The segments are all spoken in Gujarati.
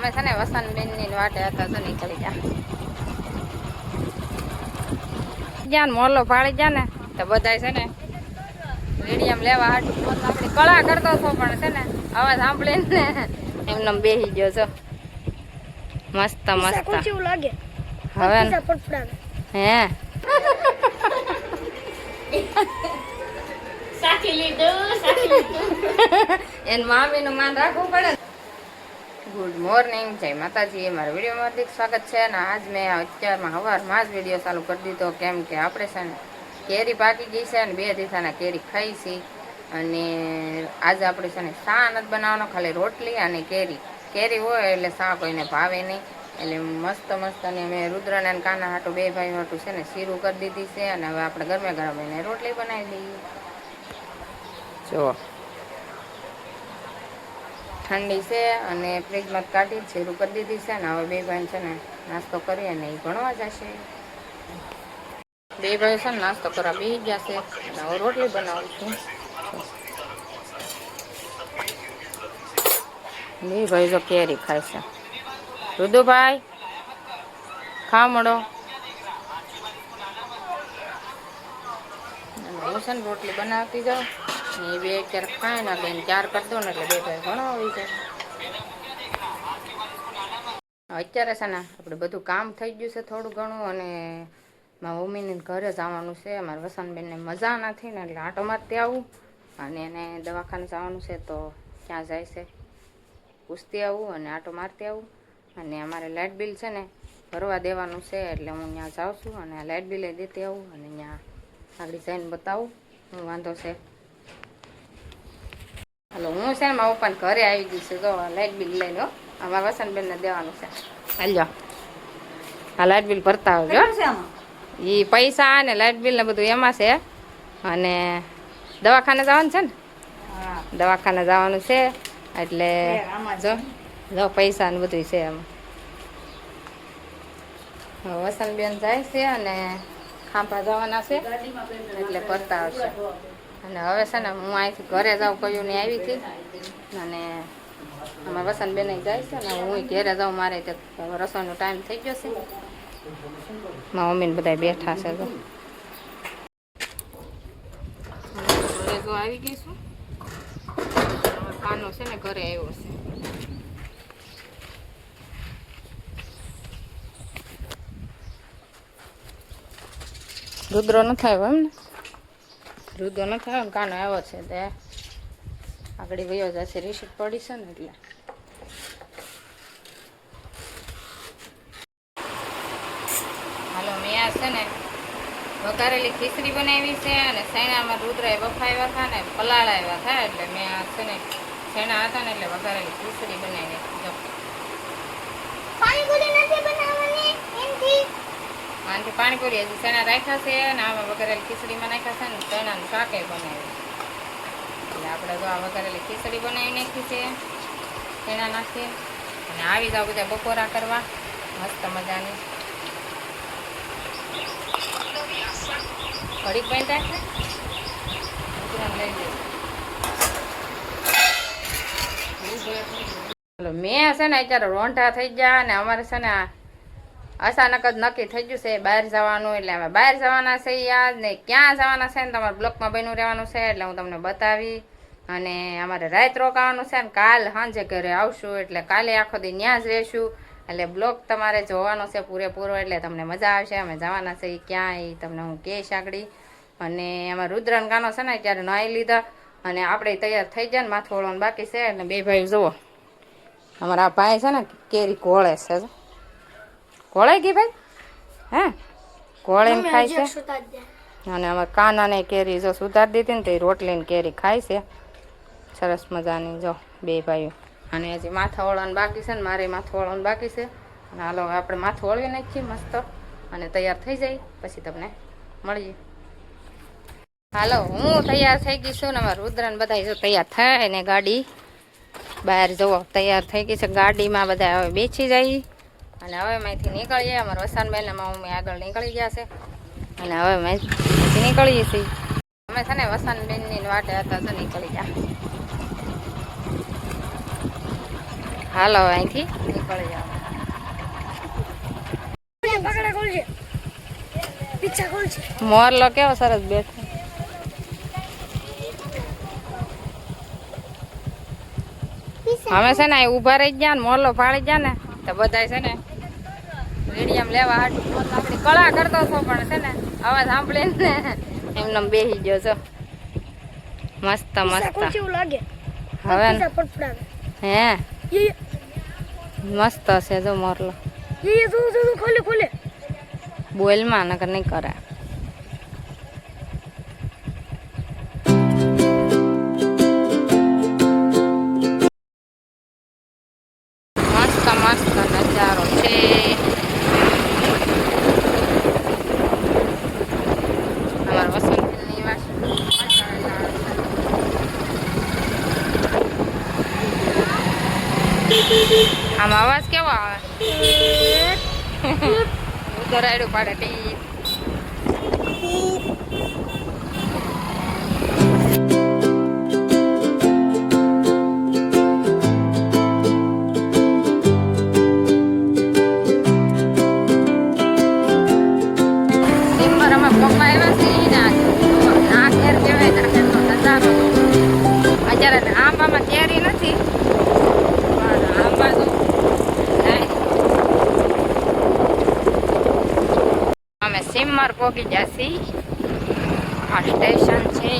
અમે છે ને વસંતબેનની વાટે હતા તો નીકળી ગયા મોલો પાડી ગયા ને તો બધાય છે ને રેડિયમ લેવા હાટું આપણી કળા કરતો છો પણ છે ને અવાજ સાંભળીને એમને બેસી ગયો છો મસ્ત મસ્ત લાગે હવે હે સાચી લીધું એને મામીનું માન રાખવું પડે. ગુડ મોર્નિંગ, જય માતાજી. મારા વિડીયોમાં હાર્દિક સ્વાગત છે. અને આજ મેં અત્યારમાં સવારમાં જ વિડીયો ચાલુ કરી દીધો, કેમ કે આપણે છે ને કેરી પાકી ગઈ છે અને 2 દિવસના કેરી ખાઈ છે. અને આજે આપણે છે ને શા નથી બનાવવાનો, ખાલી રોટલી અને કેરી હોય એટલે શા કોઈને ભાવે નહીં. એટલે મસ્ત મસ્ત અને મેં રુદ્રને અને કાના હાટું 2 ભાઈ હાટું છે ને શીરું કરી દીધી છે. અને હવે આપણે ગરમે ગરમ એને રોટલી બનાવી દઈએ. જો ઠંડી છે અને ફ્રીજમાં કાઢી શીરું કરી દીધી છે. ને હવે 2 ભાઈ છે ને નાસ્તો કરી અને એ ભણવા જશે. 2 ભાઈ છે ને નાસ્તો કરવા બેસી ગયા છે અને હવે રોટલી બનાવું છું. 2 ભાઈ જો કેરી ખાય છે. રુદુભાઈ ખા મળો. હું છે ને રોટલી બનાવતી જાઉં ને એ 2 ક્યારેક ખાય ને બેન 4 કરી દો ને એટલે 2 ભાઈ ઘણો આવી જાય. અત્યારે છે ને આપણે બધું કામ થઈ ગયું છે થોડું ઘણું. અને મારા મમ્મીને ઘરે જવાનું છે. અમારા વસંતબેનને મજા નથી ને એટલે આંટો મારતી આવું. અને એને દવાખાને જવાનું છે તો ક્યાં જાય છે પૂછતી આવું અને આંટો મારતી આવું. અને અમારે લાઇટ બિલ છે ને ભરવા દેવાનું છે એટલે હું ત્યાં જાઉં છું અને આ લાઇટ બિલે દેતી આવું. અને ત્યાં આગળ જઈને બતાવું હું વાંધો છે. હાલો, હું છે ને મારા પપ્પાને ઘરે આવી ગઈ છું. તો લાઇટ બિલ લઈને અમારા વસંતબેનને દેવાનું છે. હાલો, આ લાઇટ બિલ ભરતા આવજો. એ પૈસા અને લાઇટ બિલ ને બધું એમાં છે. અને દવાખાને જવાનું છે ને, દવાખાને જવાનું છે એટલે જો પૈસા ને બધું છે એમાં. વસંતબેન જાય છે અને ખાંભા જવાના છે એટલે ભરતા આવશે. અને હવે છે ને હું અહીંથી ઘરે જાઉં કયું નહીં આવી હતી. અને અમારા વસંતબેન જાય છે ને હું ઘરે જાઉં. મારે રસોઈનો ટાઈમ થઈ ગયો છે. મારા મમ્મીને બધા બેઠા છે. તો ઘરે જો આવી ગઈ છું. કાનો છે ને ઘરે આવ્યો છે. રુદ્રો નથી આવ્યો એમ ને, રુદ્રો નથી આવ્યો ને કાનો આવ્યો છે. તે આગળ વયો જશે, રિસીટ પડી છે ને એટલે. હાલો, મેં આ છે ને વઘારેલી ખીચડી બનાવી છે. અને સૈણામાં રુદ્રએ બફાવ્યા હતા ને પલાળાવ્યા હતા એટલે મેં આ છે ને સૈણા હતા ને એટલે વઘારેલી ખીચડી બનાવી આનાથી પાણીપુરી હજી ચણા રાખ્યા છે. અને આમાં વઘારેલી ખીચડીમાં નાખ્યા છે ને ચણાનું શાકે બનાવ્યું. એટલે આપણે જો આ વઘારેલી ખીચડી બનાવી નાખી છે ચણા નાખી. અને આવી જાવ બધા બપોરા કરવા મસ્ત મજાની. ઘડીક બની રાખે મેં છે ને અત્યારે રોંઢા થઈ ગયા. અને અમારે છે ને અચાનક જ નક્કી થઈ ગયું છે બહાર જવાનું. એટલે અમે બહાર જવાના છે યાદ ને ક્યાં જવાના છે ને તમારે બ્લોકમાં બન્યું રહેવાનું છે એટલે હું તમને બતાવી. અને અમારે રાત રોકાવાનું છે ને કાલ સાંજે ઘરે આવશું. એટલે કાલે આખો દી ત્યાં જ રહેશું. એટલે બ્લોક તમારે જોવાનો છે પૂરેપૂરો એટલે તમને મજા આવશે. અમે જવાના છે એ ક્યાં એ તમને હું કહીશ આગળ. અને એમાં રુદ્રન ગાનો છે ને ત્યારે નાહી લીધા. અને આપણે તૈયાર થઈ જાય ને માથું વળવાનું બાકી છે. એટલે 2 ભાઈ જુઓ અમારા ભાઈ છે ને કેરી કોળે છે. કોળાઈ ગઈ ભાઈ, હે કોળીને ખાય છે. અને અમારે કાનાને કેરી જો સુધારી દીધી ને તો એ રોટલીને કેરી ખાય છે સરસ મજાની. જો 2 ભાઈઓ. અને હજી માથા વળવાનું બાકી છે ને મારે માથું વળવાનું બાકી છે. અને હાલો આપણે માથું વળવી નાખીએ મસ્ત અને તૈયાર થઈ જાય પછી તમને મળીએ. હાલો, હું તૈયાર થઈ ગઈ છું ને અમારા રુદ્રને બધા જો તૈયાર થાય ને ગાડી બહાર જુઓ તૈયાર થઈ ગઈ છે. ગાડીમાં બધા હવે બેસી જાય. અને હવે અહીંથી નીકળીએ. અમારા વસાનબેન ને મારા મમ્મી આગળ નીકળી ગયા છે. અને હવે અહીંથી નીકળીએ છીએ. અમે છે ને વસાનબેનની વાટે હતા તો નીકળી ગયા. હાલો અહીંથી નીકળી જાવ. મોરલો કેવો સરસ બેઠો. અમે છે ને ઊભા રહી ગયા ને મોરલો ફાળી ગયા ને તો બધા છે ને રેડિયમ લેવા હાટું આપણી કળા કરતો હતો પણ છે ને અવાજ સાંભળીને એમને બેસી ગયો છો. મસ્ત મસ્ત હવે હે મસ્ત છે જો મોરલો. બોલમાં નકર નહીં કરે. મસ્ત મસ્ત નજારો છે. અમારા વસંતની વાત આમાં અવાજ કેવો આવે? ઉધર રાયડું પાડે ટી. અત્યારે આંબામાં કેરી નથી પણ આંબા તો અમે સિમર પોકી જશી. આ સ્ટેશન છે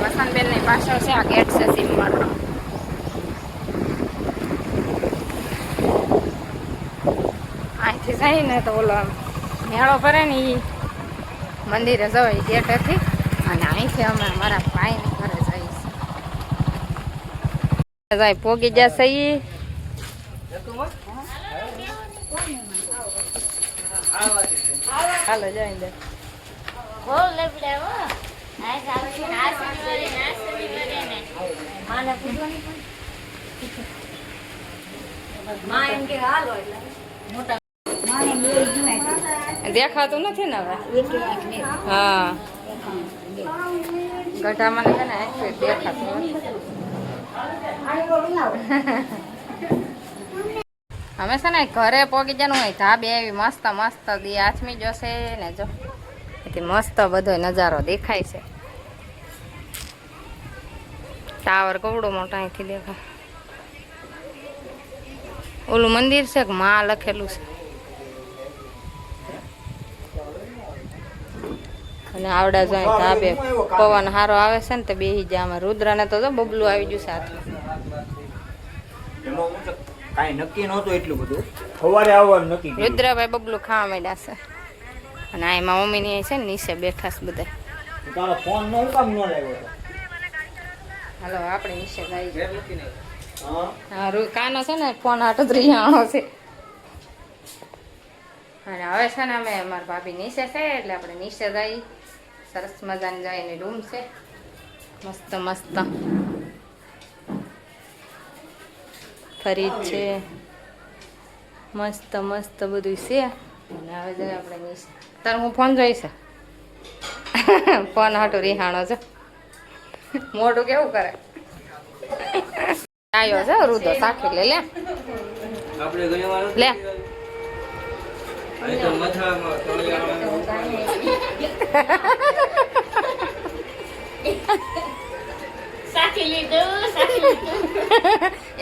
વસંતબેન ની પાછળ છે. આ ગેટ છે સિમર. અહીંથી જઈને તો ઓલો મેળો ભરે ને એ મંદિરે જવાય ગેટ હતી. અને અહીંથી અમે અમારા ભાઈને ઘરે જઈશું. પોગી જશે ઈ. હાલો જઈ દે. દેખાતું નથી ને હવે. હા ગઢા મને છે ને દેખાતું અમે છે ને ઘરે પોગી જવાનું હોય. ધાબે એવી મસ્ત મસ્ત દી આથમી જશે ને જો એથી મસ્ત બધો નજારો દેખાય છે. ટાવર કવડો મોટો અહીંથી દેખાય. ઓલું મંદિર છે કે માં લખેલું છે. અને આવડા જાય ધાબે પવન સારો આવે છે ને તો બેસી જાય. આમાં રુદ્રને તો બબલું આવી ગયું સાથે. કાઈ નક્કી નહોતું એટલું બધું. સવારે આવવાનું નક્કી. રુદ્રભાઈ બબલું ખાવા માંડ્યા છે. અને આ એમાં મમ્મીની છે ને નીચે બેઠા છે બધા. તારો ફોન નો કામ ન લાગ્યો. હાલો આપણે નીચે જઈએ. હા કાનો છે ને ફોન હાટો ત્રિયાણો છે. અને હવે છે ને અમે અમારા ભાભી નીચે છે એટલે આપણે નીચે જઈ. સરસ મજાની જઈને રૂમ છે મસ્ત મસ્ત. ફરીજ છે મસ્ત મસ્ત બધું છે. અને હવે જઈએ આપણે નીચે. તારે હું ફોન જોઈશ. ફોન હાટો રિહાણો છે. મોઢું કેવું કરે. આવ્યો છે રુદો સાખી લે લે આપણે ગયો લે.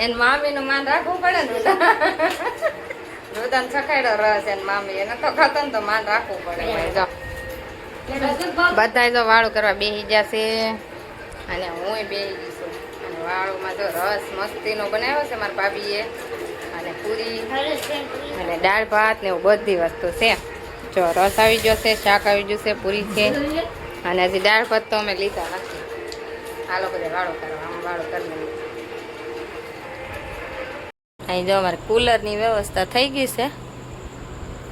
એને મામી નું માન રાખવું પડે ને. રુદાન સખાડ્યો રસ એને મામી એને તો ખાતો ને તો માન રાખવું પડે. જો બધા જો વાળું કરવા બેસી જશે અને હું બેસી જઈશું. અને વાળુમાં જો રસ મસ્તીનો બનાવ્યો છે મારા ભાભીએ. અને પૂરી અને દાળ ભાત ને એવું બધી વસ્તુ છે. જો રસ આવી જશે, શાક આવી જશે, પૂરી છે. અને હજી દાળ ભાત તો અમે લીધા નથી. હાલો બધા વાળો કરવા. આમ વાળો કરી લઈએ. અહીં જો અમારે કુલરની વ્યવસ્થા થઈ ગઈ છે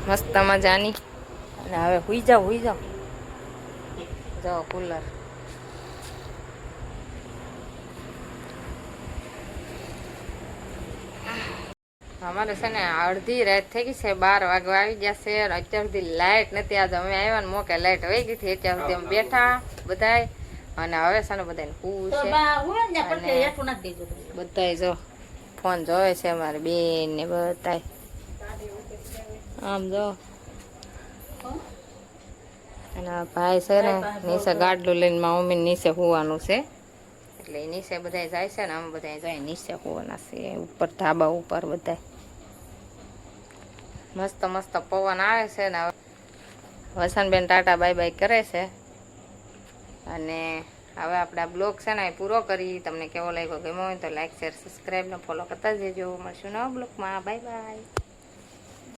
મસ્ત મજાની. અને હવે હુઈ જાઓ જો કુલર. અમારે છે ને અડધી રાત થઈ ગઈ છે. 12 વાગવા આવી જશે. અત્યાર સુધી લાઇટ નથી. આજે અમે આવ્યા ને મોકે લાઇટ વહી ગઈ હતી. અત્યાર સુધી અમે બેઠા બધાય. અને હવે છે ને બધાને પૂછ છે. બધાય જો ફોન જોવે છે અમારે બેન ને બધાય આમ જો અને આ ભાઈ છે ને નીચે ગાડલું લઈને મારા મમ્મી નીચે હોવાનું છે એટલે એ નીચે બધા જાય છે ને આમ બધા જાય નીચે હોવાના છે ઉપર ધાબા ઉપર બધા મસ્ત મસ્ત પવન આવે છે ને વસંતબેન ટાટા બાય બાય કરે છે અને હવે આપણે આ બ્લોગ છે ને એ પૂરો કરી તમને કેવો લાગ્યો ગમ્યો હોય તો લાઈક શેર સબસ્ક્રાઈબ ને ફોલો કરતા જજો મળશું નવા બ્લોગમાં બાય બાય